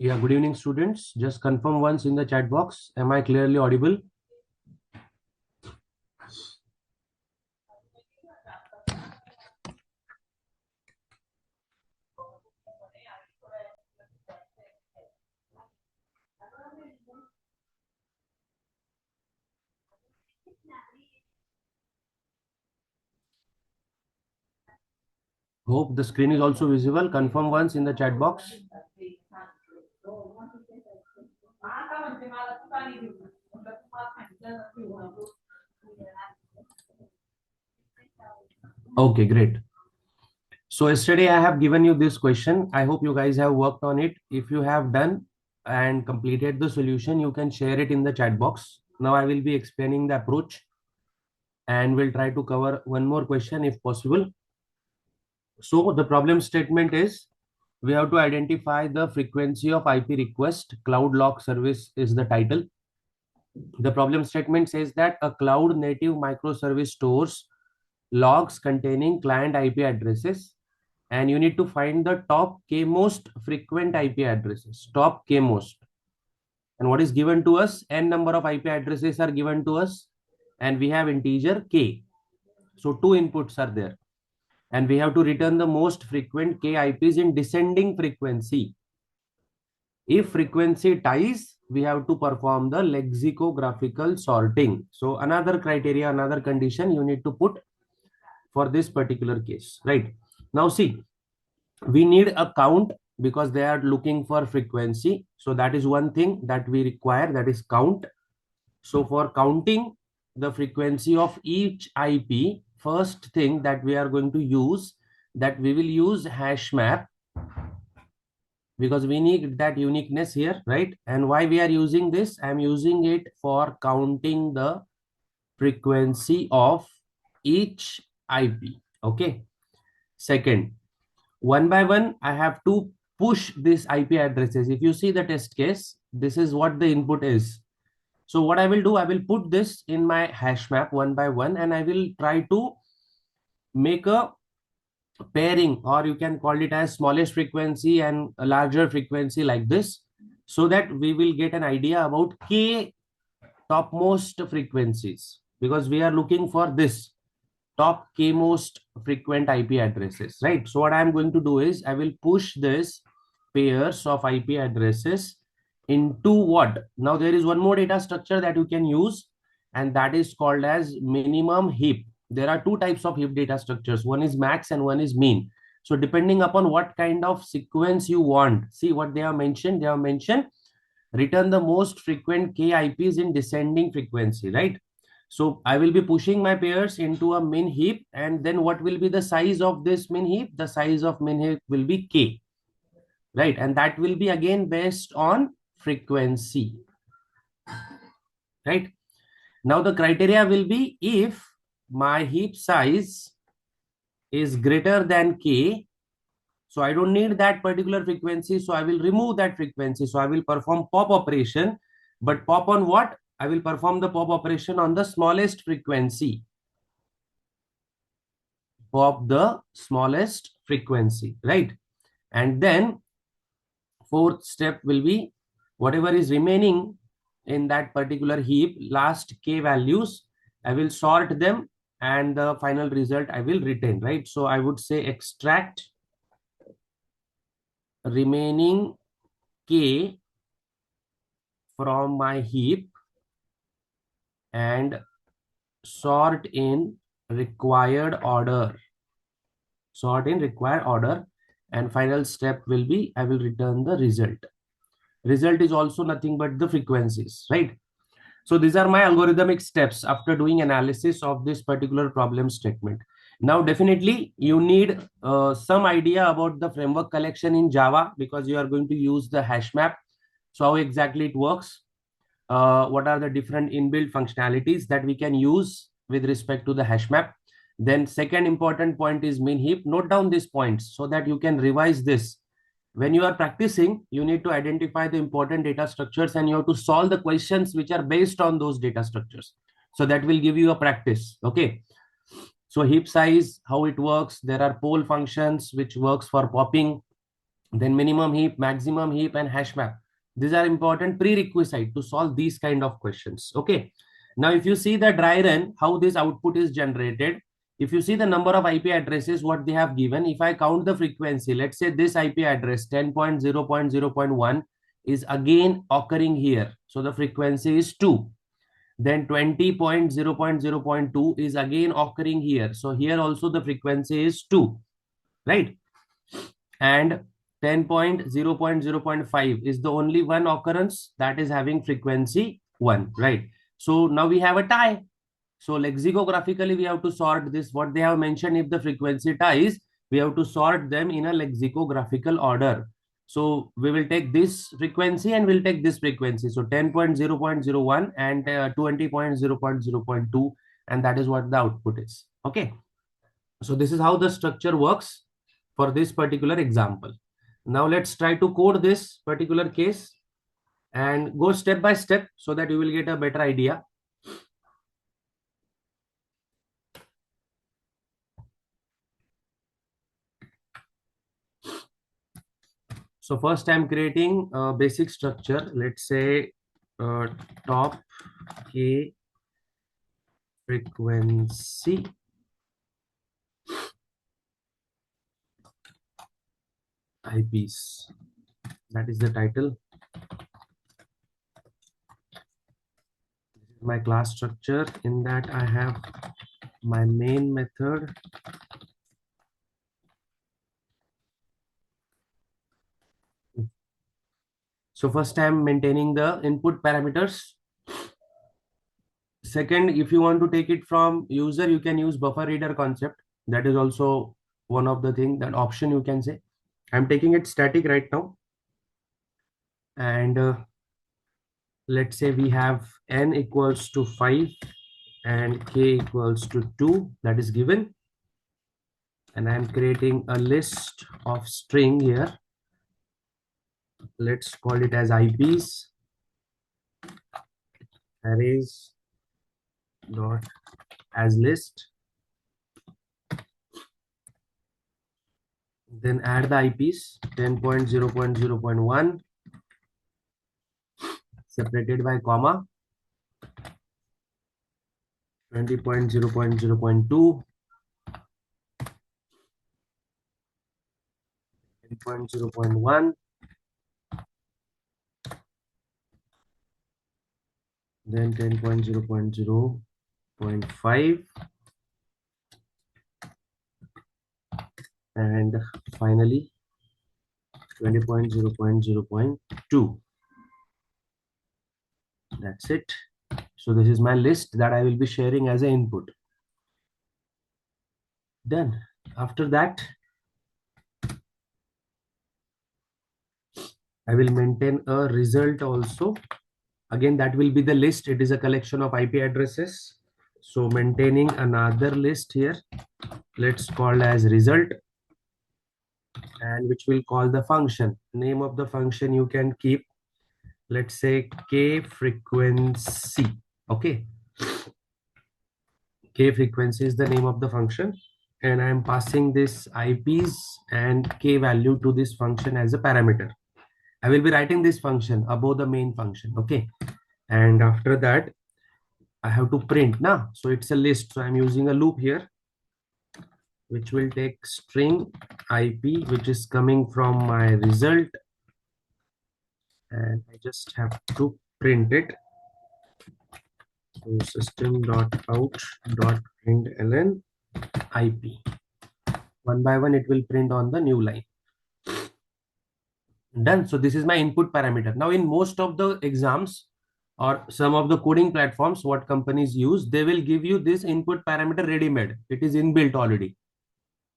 Yeah, good evening, students. Just confirm once in the chat box. Am I clearly audible? Hope the screen is also visible. Confirm once in the chat box. Okay, great. So yesterday I have given you this question. I hope you guys have worked on it. If you have done and completed the solution, you can share it in the chat box. Now I will be explaining the approach and we'll try to cover one more question if possible. So the problem statement is we have to identify the frequency of IP request. Cloud log service is the title. The problem statement says that a cloud native microservice stores logs containing client IP addresses, and you need to find the top k most frequent IP addresses. Top k most. And what is given to us? N number of IP addresses are given to us, and we have integer k. So two inputs are there. And we have to return the most frequent k IPs in descending frequency. If frequency ties, we have to perform the lexicographical sorting. So another criteria, another condition you need to put for this particular case, right? Now see, we need a count because they are looking for frequency. So that is one thing that we require, that is count. So for counting the frequency of each IP, first thing that we are going to use, that we will use hash map, because we need that uniqueness here, right? And why we are using this? I'm using it for counting the frequency of each IP. Okay. Second, one by one, I have to push these IP addresses. If you see the test case, this is what the input is. So what I will do, I will put this in my hash map one by one, and I will try to make a pairing, or you can call it as smallest frequency and a larger frequency like this, so that we will get an idea about k topmost frequencies, because we are looking for this top k most frequent IP addresses, right? So what I'm going to do is I will push this pairs of IP addresses into what? Now there is one more data structure that you can use, and that is called as minimum heap. There are two types of heap data structures. One is max and one is mean. So depending upon what kind of sequence you want, see what they have mentioned. They have mentioned return the most frequent k IPs in descending frequency, right? So I will be pushing my pairs into a min heap, and then what will be the size of this min heap? The size of min heap will be k, right? And that will be again based on frequency, right? Now the criteria will be if my heap size is greater than k, so I don't need that particular frequency, so I will remove that frequency. So I will perform pop operation, but pop on what? I will perform the pop operation on the smallest frequency. Pop the smallest frequency, right? And then fourth step will be whatever is remaining in that particular heap, last k values, I will sort them, and the final result I will retain, right? So I would say extract remaining k from my heap and sort in required order. Sort in required order, and final step will be I will return the result. Result is also nothing but the frequencies, right? So these are my algorithmic steps after doing analysis of this particular problem statement. Now definitely you need some idea about the framework collection in Java, because you are going to use the hash map. So how exactly it works, what are the different inbuilt functionalities that we can use with respect to the hash map. Then second important point is min heap. Note down these points so that you can revise this. When you are practicing, you need to identify the important data structures, and you have to solve the questions which are based on those data structures. So that will give you a practice. Okay. So heap size, how it works. There are poll functions which works for popping. then minimum heap, maximum heap, and hash map. These are important prerequisite to solve these kind of questions. Okay. Now, if you see the dry run, how this output is generated, if you see the number of IP addresses, what they have given, if I count the frequency, let's say this IP address 10.0.0.1 is again occurring here. So the frequency is 2. Then 20.0.0.2 is again occurring here. So here also the frequency is 2, right? And 10.0.0.5 is the only one occurrence that is having frequency 1, right? So now we have a tie. So lexicographically we have to sort this, what they have mentioned. If the frequency ties, we have to sort them in a lexicographical order. So we will take this frequency and we'll take this frequency. So 10.0.01 and 20.0.0.2, and that is what the output is. Okay. So this is how the structure works for this particular example. Now let's try to code this particular case and go step by step so that you will get a better idea. So first I'm creating a basic structure. Let's say top K frequency IPs. That is the title. This is my class structure. In that I have my main method. So first I'm maintaining the input parameters. Second, if you want to take it from user, you can use buffer reader concept. That is also one of the thing, that option you can say. I'm taking it static right now. And let's say we have n equals to 5 and k equals to 2, that is given. And I'm creating a list of string here. Let's call it as IPs, arrays dot as list. Then add the IPs 10.0.0.1 separated by comma, 20.0.0.2, 10.0.1, then 10.0.0.5, and finally 20.0.0.2. That's it. So this is my list that I will be sharing as an input. Done. After that, I will maintain a result also. Again, that will be the list. It is a collection of IP addresses. So maintaining another list here. Let's call as result, and which will call the function. Name of the function you can keep, let's say K frequency. Okay. K frequency is the name of the function. And I'm passing this IPs and K value to this function as a parameter. I will be writing this function above the main function. Okay. And after that, I have to print now. So it's a list. So I'm using a loop here, which will take string IP, which is coming from my result. And I just have to print it. So system.out.println IP. One by one, it will print on the new line. Done. So this is my input parameter. Now in most of the exams or some of the coding platforms, what companies use, they will give you this input parameter ready-made. It is inbuilt already.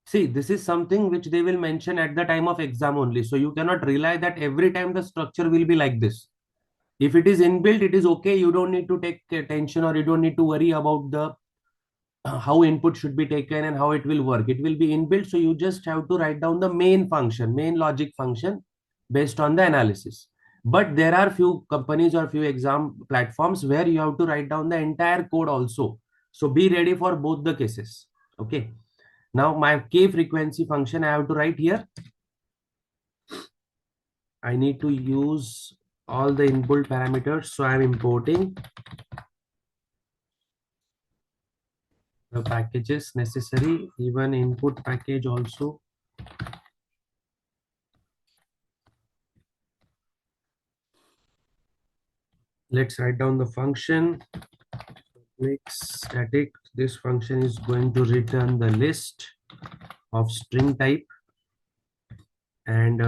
See, this is something which they will mention at the time of exam only. So you cannot rely that every time the structure will be like this. If it is inbuilt, it is okay. You don't need to take attention, or you don't need to worry about the how input should be taken and how it will work. It will be inbuilt. So you just have to write down the main function, main logic function based on the analysis. But there are few companies or few exam platforms where you have to write down the entire code also. So be ready for both the cases. Okay. Now my K frequency function I have to write here. I need to use all the inbuilt parameters. So I'm importing the packages necessary, even input package also. Let's write down the function. Next static. This function is going to return the list of string type, and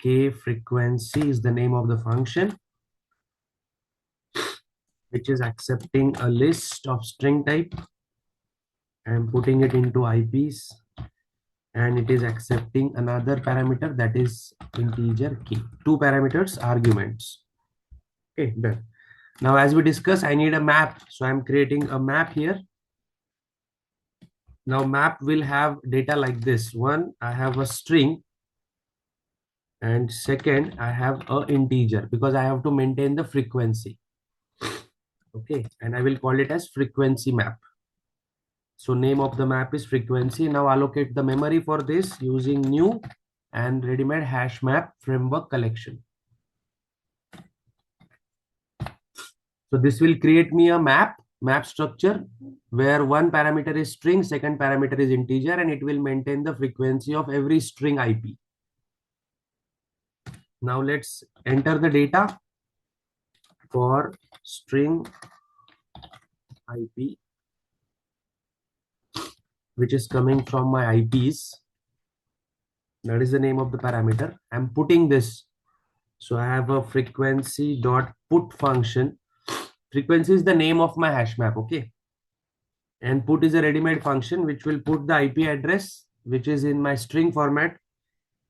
k frequency is the name of the function, which is accepting a list of string type. I'm putting it into IPs, and it is accepting another parameter, that is integer k. Two parameters, arguments. Okay, done. Now, as we discussed, I need a map. So I'm creating a map here. Now map will have data like this. One, I have a string, and second, I have a integer, because I have to maintain the frequency. Okay, and I will call it as frequency map. So name of the map is frequency. Now allocate the memory for this using new and ready-made hash map framework collection. So this will create me a map structure where one parameter is string, second parameter is integer, and it will maintain the frequency of every string IP. Now let's enter the data for string IP, which is coming from my IPs. That is the name of the parameter. I'm putting this. So I have a frequency dot put function. Frequency is the name of my hash map. Okay. And put is a ready-made function which will put the IP address, which is in my string format.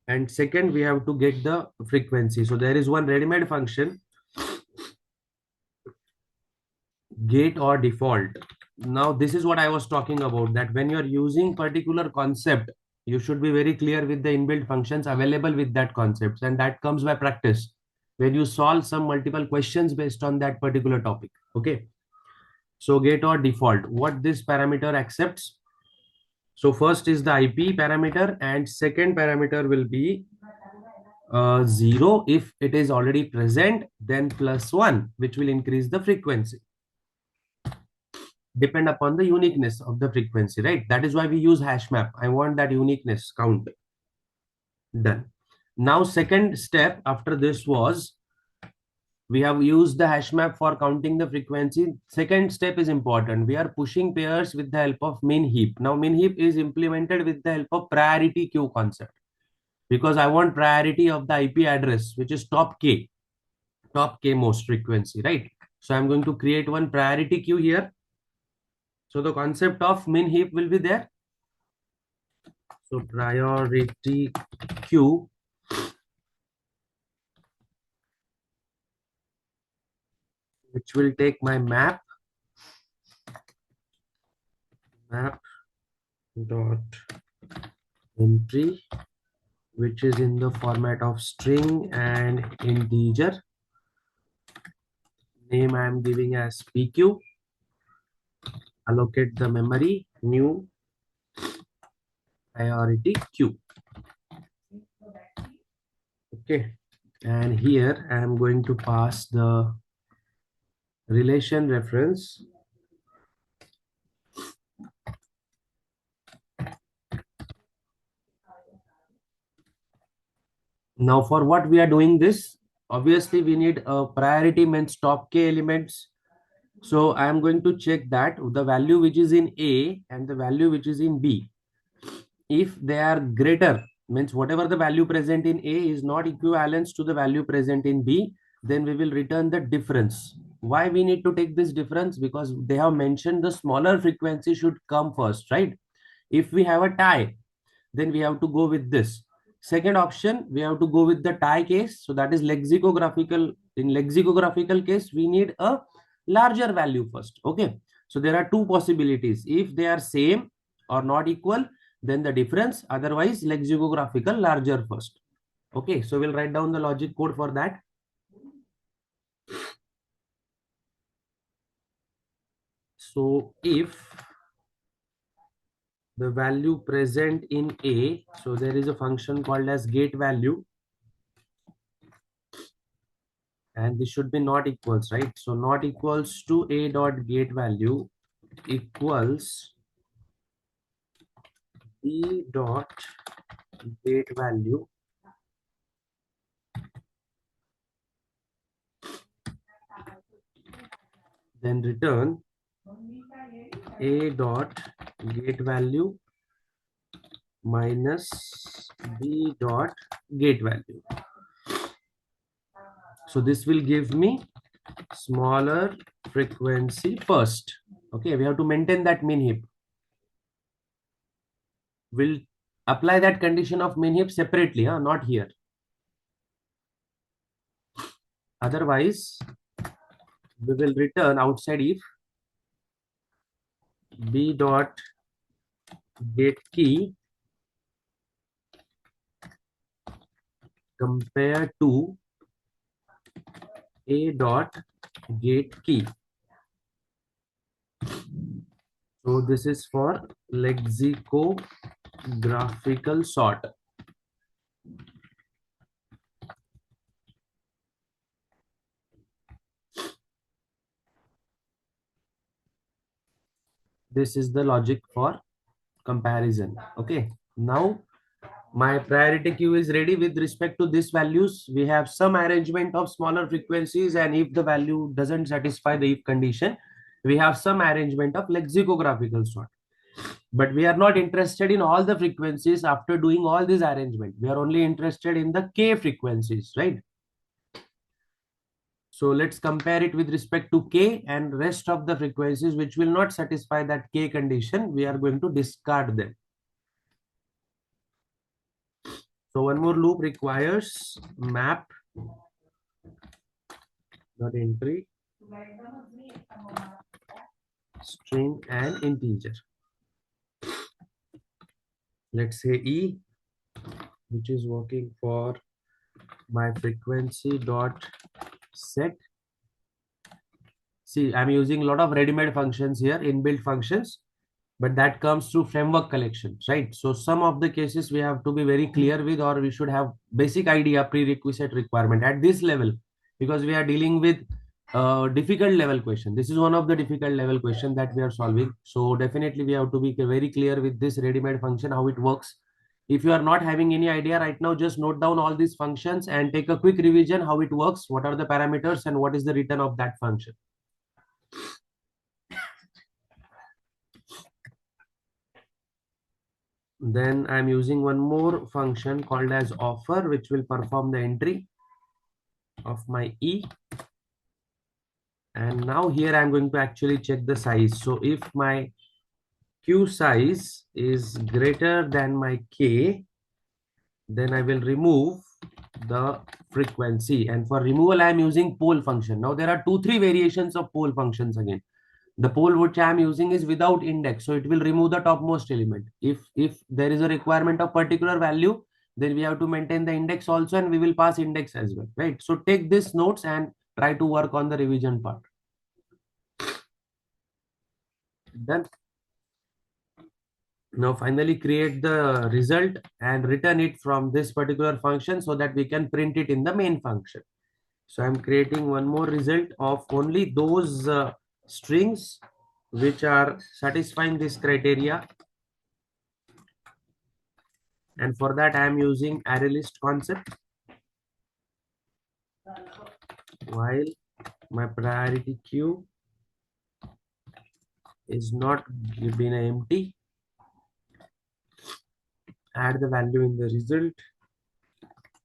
And second, we have to get the frequency. So there is one ready-made function, get or default. Now this is what I was talking about, that when you are using particular concept, you should be very clear with the inbuilt functions available with that concepts, and that comes by practice when you solve some multiple questions based on that particular topic. Okay, so get or default, what this parameter accepts. So first is the IP parameter, and second parameter will be 0 if it is already present, then +1, which will increase the frequency, depend upon the uniqueness of the frequency, right? That is why we use hash map. I want that uniqueness count. Done. Now second step after this was, we have used the hash map for counting the frequency. Second step is important. We are pushing pairs with the help of min heap. Now min heap is implemented with the help of priority queue concept, because I want priority of the IP address, which is top k most frequency, right? So I'm going to create one priority queue here. So the concept of min heap will be there. So priority queue, which will take my map dot entry, which is in the format of string and integer. Name I am giving as PQ. Allocate the memory, new priority queue. Okay, and here I am going to pass the relation reference. Now for what we are doing this, obviously we need a priority means top k elements. So I am going to check that the value which is in A and the value which is in B, if they are greater, means whatever the value present in A is not equivalent to the value present in B, then we will return the difference. Why we need to take this difference? Because they have mentioned the smaller frequency should come first, right? If we have a tie, then we have to go with this. Second option, we have to go with the tie case. So that is lexicographical. In lexicographical case, we need a larger value first. Okay. So there are two possibilities. If they are same or not equal, then the difference. Otherwise, lexicographical larger first. Okay. So we'll write down the logic code for that. So if the value present in A, so there is a function called as get value. and this should be not equals, right? So not equals to a dot gate value equals b dot gate value, then return a dot gate value minus b dot gate value. So this will give me smaller frequency first. Okay, we have to maintain that min heap. We'll apply that condition of min heap separately, not here. Otherwise, we will return outside if b dot gate key compared to a dot gate key. So this is for lexicographical sort. This is the logic for comparison. Okay, now my priority queue is ready with respect to these values. We have some arrangement of smaller frequencies, and if the value doesn't satisfy the if condition, we have some arrangement of lexicographical sort. But we are not interested in all the frequencies after doing all this arrangement. We are only interested in the k frequencies, right? So let's compare it with respect to k, and rest of the frequencies which will not satisfy that k condition, we are going to discard them. So one more loop requires map dot entry string and integer. Let's say e, which is working for my frequency dot set. See, I'm using a lot of ready-made functions here, inbuilt functions, but that comes through framework collections, right? So some of the cases we have to be very clear with, or we should have basic idea, prerequisite requirement at this level, because we are dealing with difficult level question. This is one of the difficult level question that we are solving. So definitely we have to be very clear with this ready-made function, how it works. If you are not having any idea right now, just note down all these functions and take a quick revision, how it works, what are the parameters, and what is the return of that function. Then I'm using one more function called as offer, which will perform the entry of my E. And now here I'm going to actually check the size. So if my Q size is greater than my K, then I will remove the frequency. And for removal, I'm using pole function. Now there are 2-3 variations of pole functions again. The pole which I am using is without index, so it will remove the topmost element. If there is a requirement of particular value, then we have to maintain the index also, and we will pass index as well, right? So take these notes and try to work on the revision part. Done. Now finally create the result and return it from this particular function so that we can print it in the main function. So I'm creating one more result of only those strings which are satisfying this criteria. And for that, I am using array list concept. While my priority queue is not been empty, add the value in the result,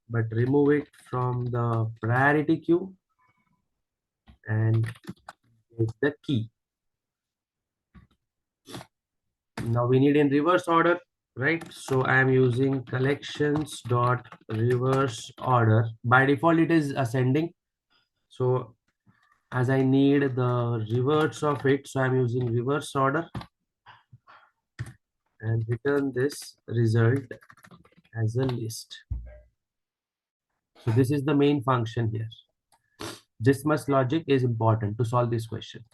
but remove it from the priority queue and get the key. Now we need in reverse order, right? So I am using collections dot reverse order. By default, it is ascending. So as I need the reverse of it, so I'm using reverse order and return this result as a list. So this is the main function here. This much logic is important to solve this question.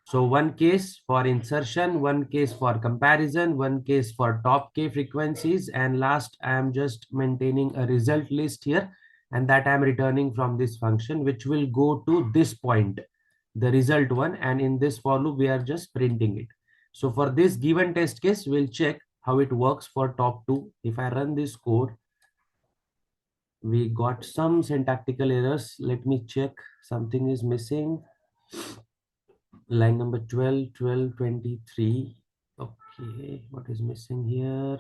So one case for insertion, one case for comparison, one case for top K frequencies, and last I am just maintaining a result list here. and that I'm returning from this function, which will go to this point, the result one, and in this for loop we are just printing it. So for this given test case, we'll check how it works for top two. If I run this code, we got some syntactical errors. Let me check, something is missing. Line number 12, 12, 23. Okay, what is missing here?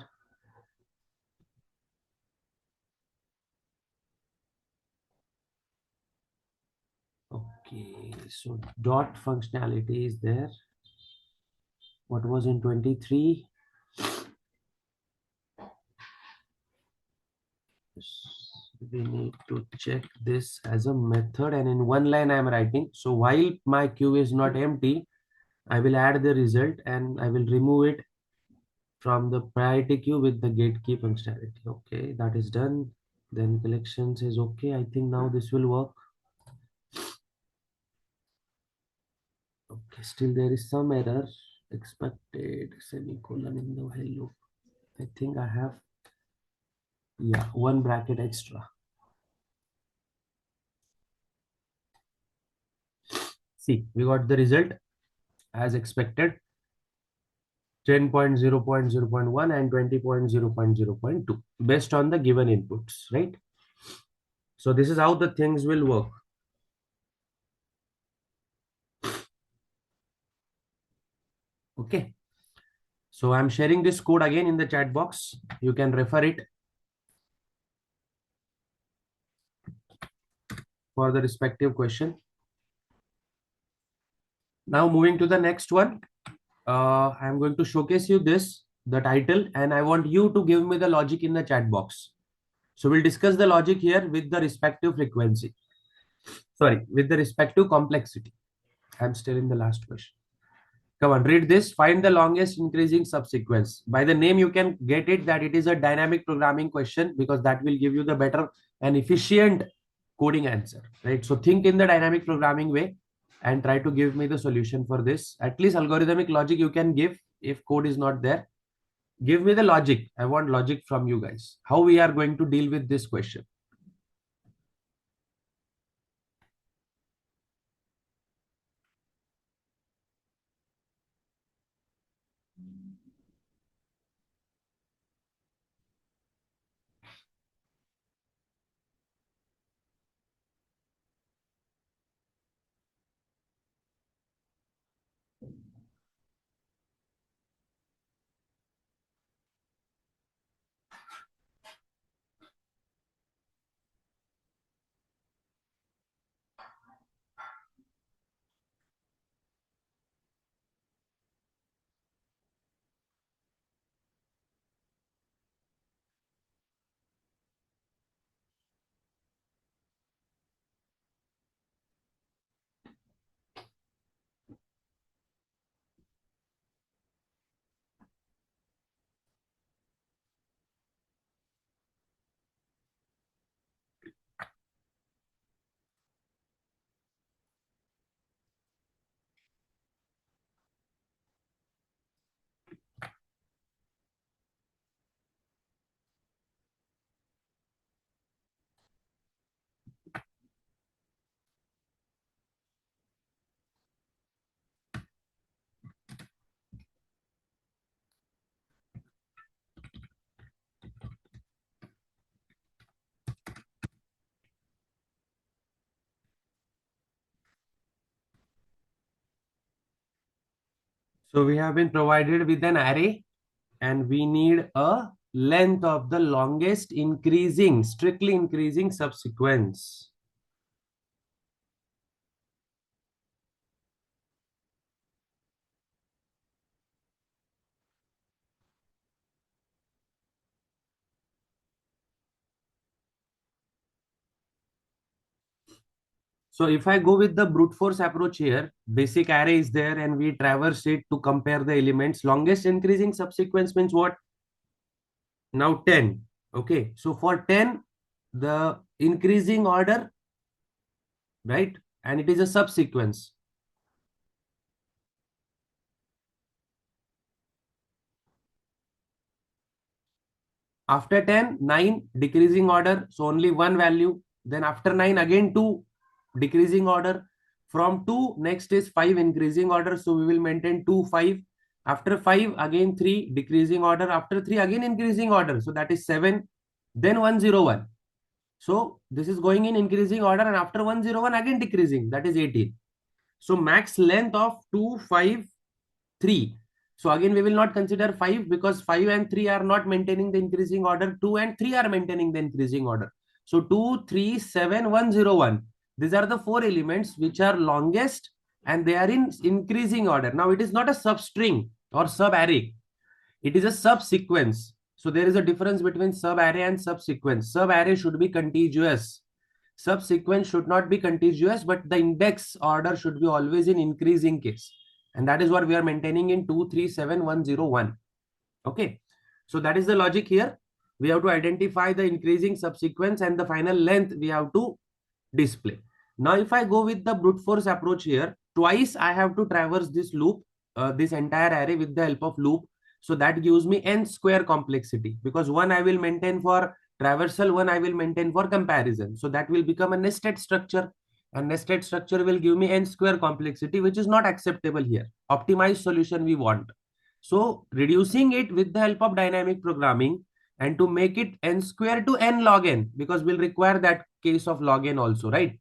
Okay, so dot functionality is there. What was in 23? We need to check this as a method, and in one line I am writing. So while my queue is not empty, I will add the result and I will remove it from the priority queue with the get key functionality. Okay, that is done. Then collections is okay. I think now this will work. Okay, still there is some error. Expected semicolon in the while loop. I think I have, yeah, one bracket extra. See, we got the result as expected. 10.0.0.1 and 20.0.0.2 based on the given inputs, right? So this is how the things will work. Okay. So I'm sharing this code again in the chat box. You can refer it for the respective question. Now moving to the next one. I'm going to showcase you this, the title, and I want you to give me the logic in the chat box. So we'll discuss the logic here with the respective frequency. Sorry, with the respective complexity. I'm still in the last question. Come on, read this. Find the longest increasing subsequence. By the name, you can get it that it is a dynamic programming question, because that will give you the better and efficient coding answer, right? So think in the dynamic programming way and try to give me the solution for this. At least algorithmic logic you can give if code is not there. Give me the logic. I want logic from you guys. How we are going to deal with this question. So we have been provided with an array, and we need a length of the longest increasing, strictly increasing subsequence. So if I go with the brute force approach here, basic array is there and we traverse it to compare the elements. Longest increasing subsequence means what? Now 10. Okay. So for 10, the increasing order, right? And it is a subsequence. After 10, 9, decreasing order. So only one value. then after 9 again 2 decreasing order, from 2 next is 5 increasing order, so we will maintain 2 5, after 5 again 3 decreasing order, after 3 again increasing order, so that is 7, then 101. So this is going in increasing order, and after 101 again decreasing, that is 18. So max length of 2 5 3. So again, we will not consider 5 because 5 and 3 are not maintaining the increasing order. 2 and 3 are maintaining the increasing order. So 2, 3, 7, 101. These are the four elements which are longest and they are in increasing order. Now it is not a substring or sub-array. It is a subsequence. So there is a difference between sub-array and subsequence. Sub-array should be contiguous. Subsequence should not be contiguous, but the index order should be always in increasing case. And that is what we are maintaining in 2, 3, 7, 1, 0, 1. Okay. So that is the logic here. We have to identify the increasing subsequence and the final length we have to display. Now, if I go with the brute force approach here, twice I have to traverse this loop, this entire array with the help of loop. So that gives me n square complexity, because one I will maintain for traversal, one I will maintain for comparison. So that will become a nested structure, and nested structure will give me n square complexity, which is not acceptable here. Optimized solution we want. So reducing it with the help of dynamic programming, and to make it n square to n log n, because we'll require that case of log n also, right?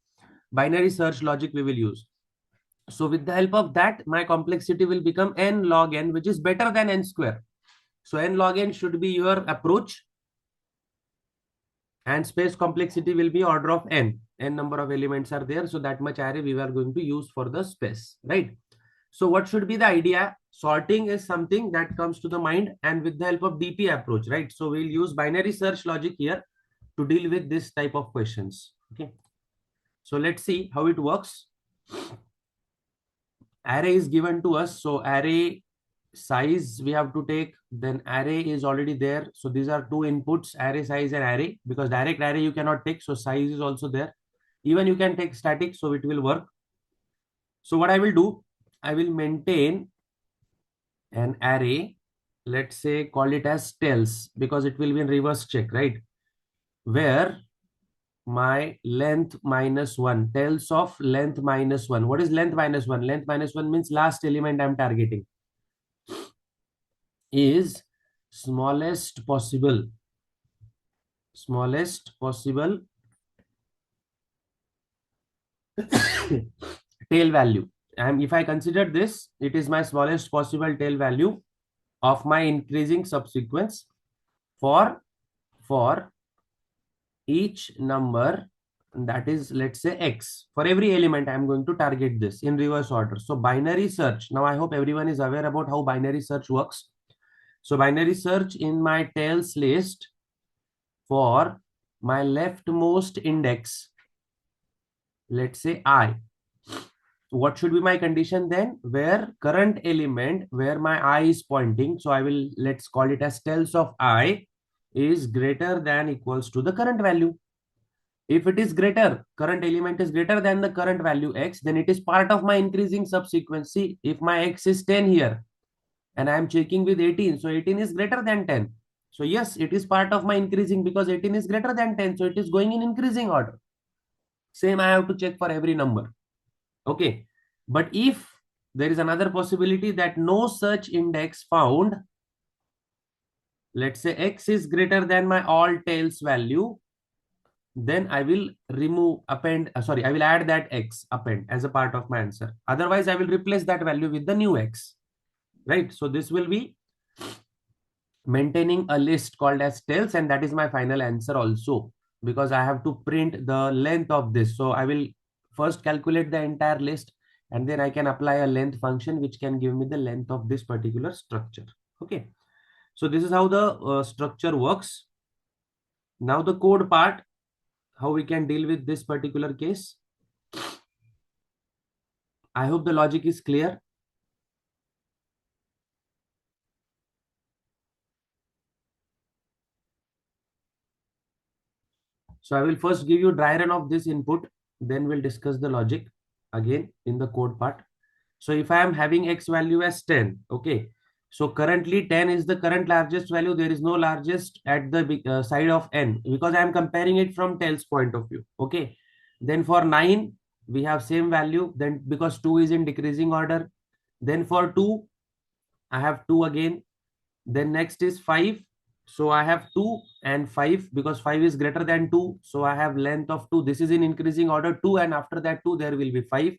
Binary search logic we will use. So with the help of that, my complexity will become n log n, which is better than n square. So n log n should be your approach, and space complexity will be order of n. N number of elements are there, so that much array we are going to use for the space, right? So what should be the idea? Sorting is something that comes to the mind, and with the help of DP approach, right? So we'll use binary search logic here to deal with this type of questions. Okay. So let's see how it works. Array is given to us. So array size we have to take, then array is already there. So these are two inputs, array size and array, because direct array you cannot take. So size is also there. Even you can take static, so it will work. So what I will do, I will maintain an array, let's say call it as tails, because it will be in reverse check, right? Where my length minus 1, tails of length minus 1. What is length minus 1? Length minus 1 means last element I'm targeting is smallest possible tail value. And if I consider this, it is my smallest possible tail value of my increasing subsequence for each number, that is, let's say x. For every element I'm going to target this in reverse order. So binary search, now I hope everyone is aware about how binary search works. So binary search, in my tails list, for my leftmost index, let's say I, what should be my condition then? Where current element, where my I is pointing, so I will, let's call it as tails of I, is greater than equals to the current value. If it is greater, current element is greater than the current value x, then it is part of my increasing subsequence. See, if my x is 10 here and I am checking with 18, so 18 is greater than 10. So yes, it is part of my increasing because 18 is greater than 10. So it is going in increasing order. Same I have to check for every number. Okay. But if there is another possibility that no such index found, let's say x is greater than my all tails value, then I will I will add that x append as a part of my answer. Otherwise, I will replace that value with the new x, right? So this will be maintaining a list called as tails, and that is my final answer also, because I have to print the length of this. So I will first calculate the entire list, and then I can apply a length function which can give me the length of this particular structure. Okay. So this is how the structure works. Now the code part, how we can deal with this particular case. I hope the logic is clear. So I will first give you dry run of this input, then we'll discuss the logic again in the code part. So if I am having x value as 10, okay, So currently 10 is the current largest value. There is no largest at the side of n because I am comparing it from tails point of view. Okay. Then for 9, we have same value. Then because 2 is in decreasing order. Then for 2, I have 2 again. Then next is 5. So I have 2 and 5 because 5 is greater than 2. So I have length of 2. This is in increasing order 2, and after that 2 there will be 5.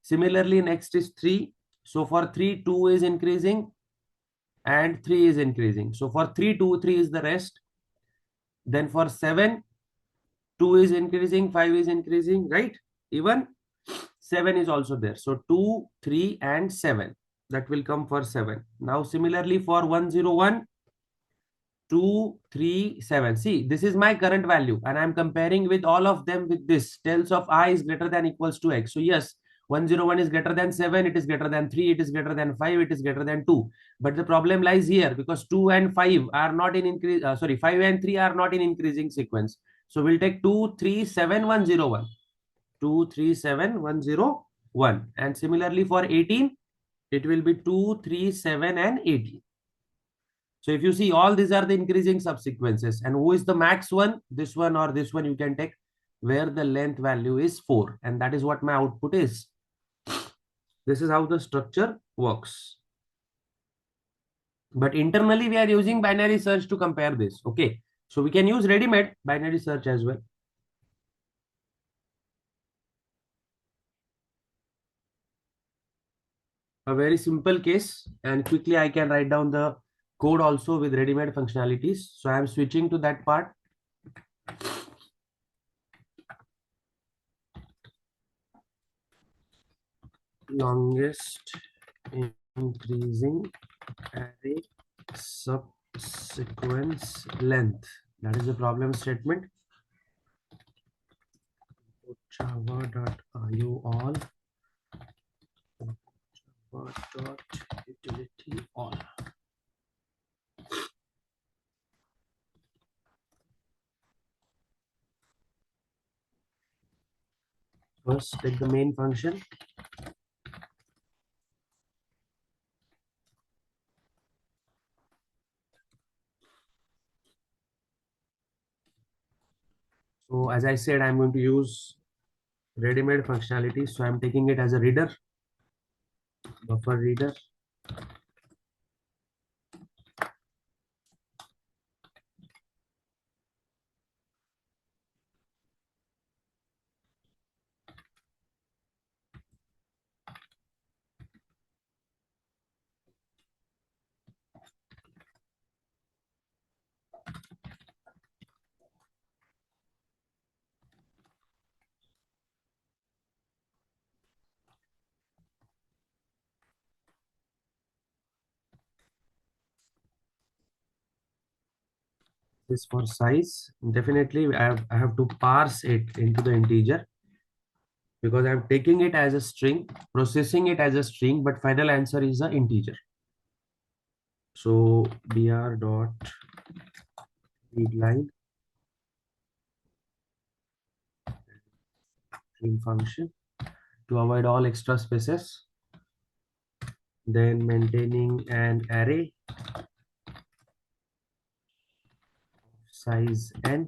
Similarly, next is 3. So for 3, 2 is increasing and 3 is increasing. So for 3, 2, 3 is the rest. Then for 7, 2 is increasing, 5 is increasing, right? Even 7 is also there. So 2, 3 and 7. That will come for 7. Now similarly for 101, 2, 3, 7. See, this is my current value and I'm comparing with all of them with this. Tails of I is greater than equals to X. So yes, 101 is greater than 7, it is greater than 3, it is greater than 5, it is greater than 2. But the problem lies here because 2 and 5 are not in increase, 5 and 3 are not in increasing sequence. So we'll take 2, 3, 7, 101. 2, 3, 7, 101. And similarly for 18, it will be 2, 3, 7 and 18. So if you see, all these are the increasing subsequences. And who is the max one? This one or this one you can take, where the length value is 4. And that is what my output is. This is how the structure works. But internally, we are using binary search to compare this. Okay. So we can use ready-made binary search as well. A very simple case, and quickly I can write down the code also with ready-made functionalities. So I am switching to that part. Longest increasing array subsequence length. That is the problem statement. Java.io all Java.utility all. First, take the main function. So as I said, I'm going to use ready-made functionality. So I'm taking it as a reader, buffer reader. This for size. Definitely, I have to parse it into the integer because I'm taking it as a string, processing it as a string, but final answer is an integer. So br dot readline string function to avoid all extra spaces. Then maintaining an array size n.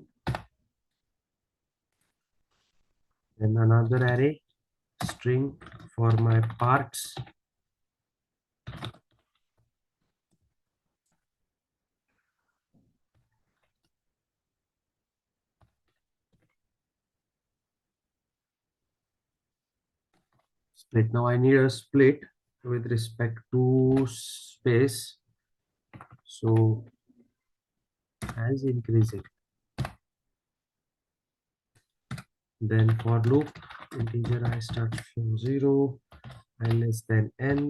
Then another array string for my parts. Split. Now I need a split with respect to space. So as increasing. Then for loop integer I start from 0 and less than n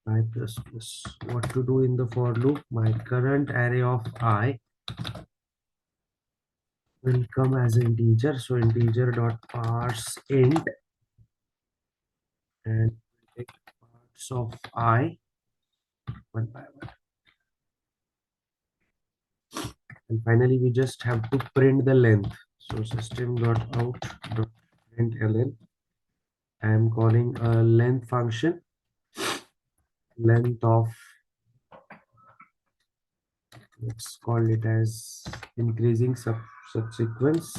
I plus plus. What to do in the for loop? My current array of I will come as an integer. So integer dot parse int and take parts of I one by one. And finally, we just have to print the length. So system.out.println. I am calling a length function, length of Let's call it as increasing subsequence.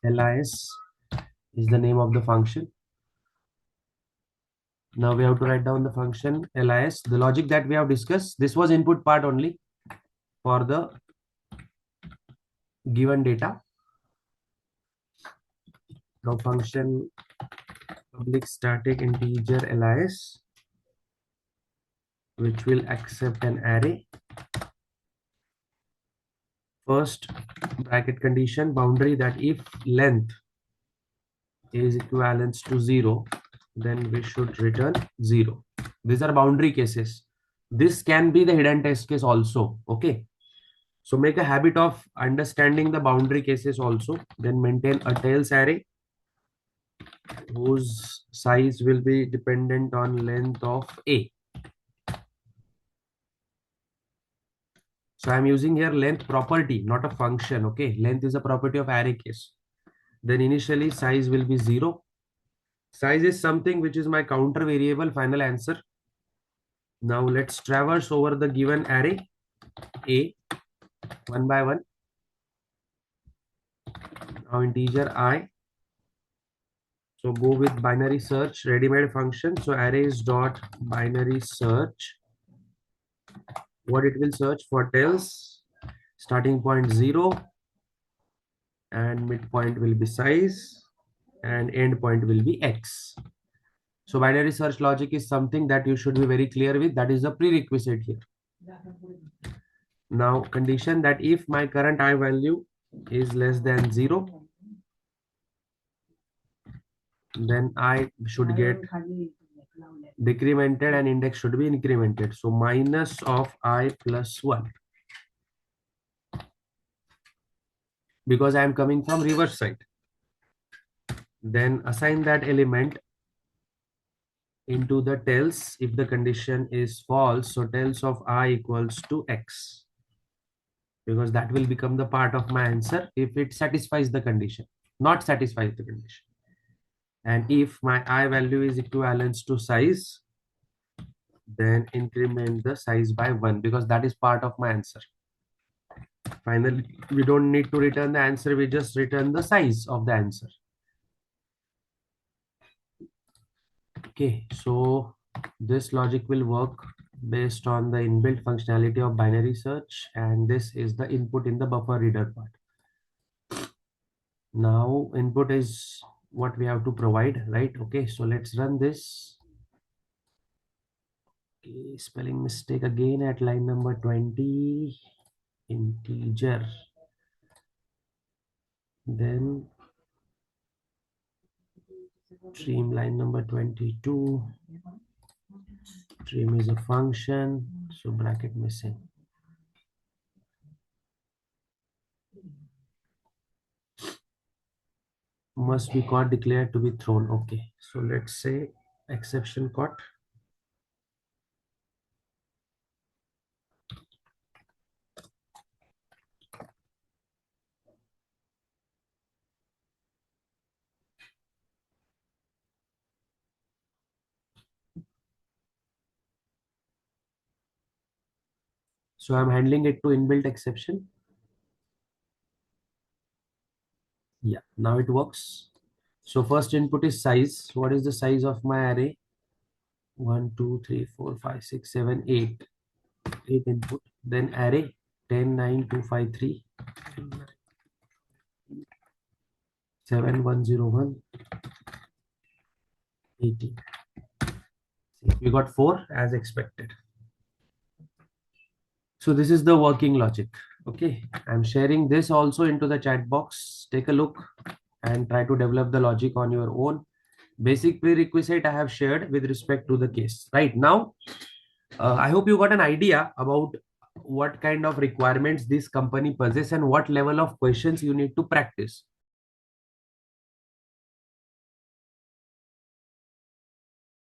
LIS is the name of the function. Now we have to write down the function LIS. The logic that we have discussed, this was input part only for the given data. Now function public static integer LIS, which will accept an array. First bracket condition boundary, that if length is equivalent to 0, then we should return 0. These are boundary cases. This can be the hidden test case also. Okay. So make a habit of understanding the boundary cases also. Then maintain a tails array whose size will be dependent on length of A. So I'm using here length property, not a function. Okay. Length is a property of array case. Then initially size will be 0. Size is something which is my counter variable final answer. Now let's traverse over the given array A one by one. Now integer I. So go with binary search ready-made function. So arrays dot binary search. What it will search for tells starting point 0 and midpoint will be size and end point will be X. So binary search logic is something that you should be very clear with. That is a prerequisite here. Now condition that if my current I value is less than 0, then I should get decremented and index should be incremented. So minus of I plus 1. Because I am coming from reverse side. Then assign that element into the tells if the condition is false. So tells of I equals to X. Because that will become the part of my answer if it satisfies the condition, not satisfies the condition. And if my I value is equivalent to size, then increment the size by 1 because that is part of my answer. Finally, we don't need to return the answer, we just return the size of the answer. Okay, so this logic will work based on the inbuilt functionality of binary search, and this is the input in the buffer reader part. Now input is what we have to provide, right? Okay, so let's run this. Okay, spelling mistake again at line number 20, integer. Then trim line number 22. Trim is a function, so bracket missing. Must be caught declared to be thrown. Okay, so let's say exception caught. So I'm handling it to inbuilt exception. Yeah, now it works. So first input is size. What is the size of my array? 1, 2, 3, 4, 5, 6, 7, 8. 8 input. Then array 10, 9, 2, 5, 3. 7, 1, 0, 1. 18. We got 4 as expected. So this is the working logic. Okay, I'm sharing this also into the chat box. Take a look and try to develop the logic on your own. Basic prerequisite I have shared with respect to the case. Right now, I hope you got an idea about what kind of requirements this company possesses and what level of questions you need to practice.